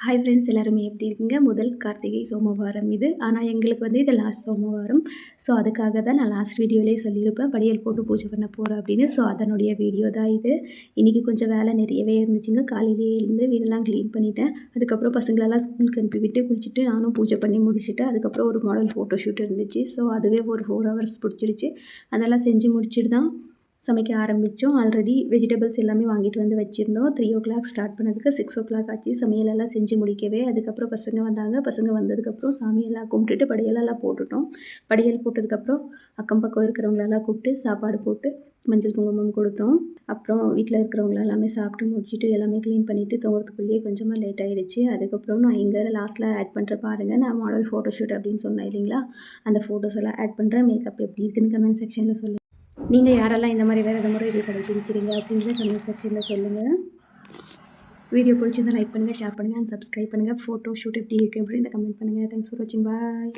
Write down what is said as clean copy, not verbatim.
Hi friends எல்லாருமே எப்படி இருக்கீங்க? முதல் கார்த்திகை சோமவாரம் இது. ஆனால் எங்களுக்கு இது லாஸ்ட் சோமவாரம். ஸோ அதுக்காக தான் நான் லாஸ்ட் வீடியோலேயே சொல்லியிருப்பேன். படியல் போட்டு பூஜை பண்ண போகிறேன் அப்படின்னு. ஸோ அதனுடைய வீடியோ தான் இது. இன்றைக்கி கொஞ்சம் வேலை நிறையவே இருந்துச்சுங்க. காலையிலேயே எழுந்து வீடெல்லாம் க்ளீன் பண்ணிட்டேன். அதுக்கப்புறம் பசங்களெல்லாம் ஸ்கூலுக்கு அனுப்பிவிட்டு குளிச்சுட்டு நானும் பூஜை பண்ணி முடிச்சுட்டு அதுக்கப்புறம் ஒரு மாடல் ஃபோட்டோ ஷூட் இருந்துச்சு. ஸோ அதுவே ஒரு 4 ஹவர்ஸ் பிடிச்சிடுச்சு. அதெல்லாம் செஞ்சு முடிச்சுட்டு தான் சமைக்க ஆரம்பித்தோம். ஆல்ரெடி வெஜிடபிள்ஸ் எல்லாமே வாங்கிட்டு வந்து வச்சுருந்தோம். 3:00 ஸ்டார்ட் பண்ணதுக்கு 6:00 ஆச்சு. சமையலெல்லாம் செஞ்சு முடிக்கவே. அதுக்கப்புறம் பசங்க வந்தாங்க. பசங்க வந்ததுக்கப்புறம் சாமியெல்லாம் கும்பிட்டுட்டு படியலெல்லாம் போட்டுட்டோம். படியல் போட்டதுக்கப்புறம் அக்கம் பக்கம் இருக்கிறவங்களெல்லாம் கூப்பிட்டு சாப்பாடு போட்டு மஞ்சள் குங்குமம் கொடுத்தோம். அப்புறம் வீட்டில் இருக்கிறவங்க எல்லாமே சாப்பிட்டு முடிச்சுட்டு எல்லாமே க்ளீன் பண்ணிவிட்டு தூங்குறதுக்குள்ளேயே கொஞ்சமாக லேட் ஆகிடுச்சு. அதுக்கப்புறம் நான் இங்கே லாஸ்ட்டில் ஆட் பண்ணுறேன் பாருங்கள். நான் மாடல் ஃபோட்டோ ஷூட் அப்படின்னு சொன்னேன் இல்லைங்களா, அந்த ஃபோட்டோஸ் எல்லாம் ஆட் பண்ணுறேன். மேக்கப் எப்படி இருக்குன்னு கமெண்ட் செக்ஷனில் சொல்லுங்கள். நீங்கள் யாரெல்லாம் இந்த மாதிரி விரத முறைகள் கடைபிடிக்கிறீங்க அப்படின்றத கமெண்ட் செக்ஷனில் சொல்லுங்கள். வீடியோ பிடிச்சிருந்தா லைக் பண்ணுங்கள், ஷேர் பண்ணுங்கள் அண்ட் சப்ஸ்கிரைப் பண்ணுங்கள். ஃபோட்டோ ஷூட் எப்படி இருக்குது அப்படின்னு கமெண்ட் பண்ணுங்கள். தேங்க்ஸ் ஃபார் வாட்சிங். பாய்.